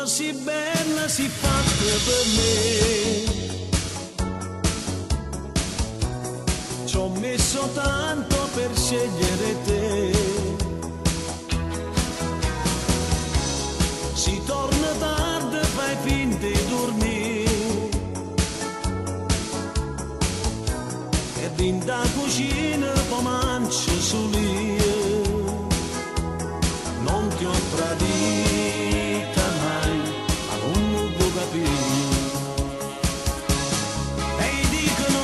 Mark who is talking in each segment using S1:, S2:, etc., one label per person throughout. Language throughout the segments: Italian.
S1: si bella si fatta per me. Ci ho messo tanto per scegliere te. Si torna tardi, fai finta di dormire e vinta cucina poi mangi su lì. Non ti ho tradita mai, ma non può capire. E dicono,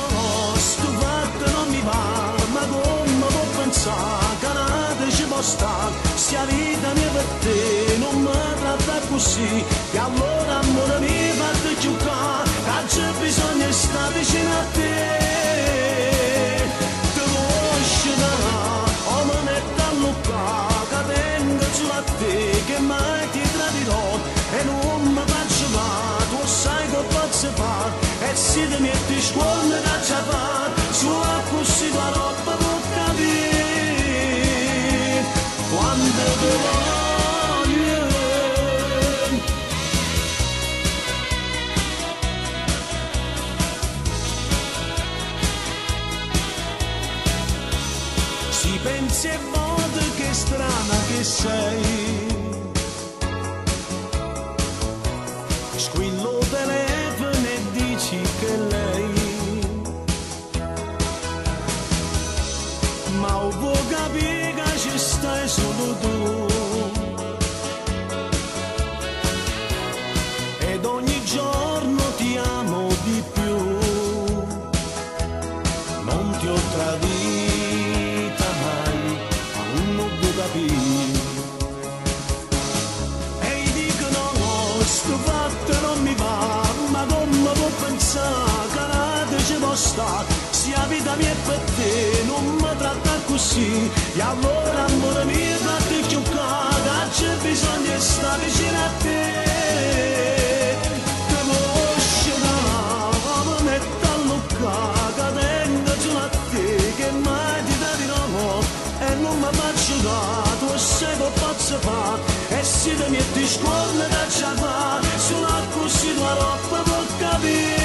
S1: sto fatto non mi va, ma come può pensare che nata ci può stare? Sia vita mia per te, non mi tratta così, e allora amore mio fatti giocare, che c'è bisogno di stare vicino a te. Te conosci da là, o me metto a luccare, sulla te che mai ti tradirò e non mi faccio male, tu sai che posso fare e se ti metti scuola da già fare, sulla così tua roba può capire quando ti voglio. Si pensi e volte che strana che sei, squillo telefono e dici che lei, ma vuoi capire che ci stai solo tu, ed ogni giorno ti amo di più, non ti ho tradita mai, non può capire. E dicono no, sto fatto non mi va, ma come può pensare che nata ci può stare? Sia vita mia per te, non mi tratta così, e allora amore mio fatti giocare, c'è bisogno di stare vicino a te. Te conosci da là, mi metto a luccare, cadendo sulla te, che mai ti tradirò e non mi faccio dare, tu sai che posso fare, e se ti metti scuola da già fare, sulla così tua roba può capire.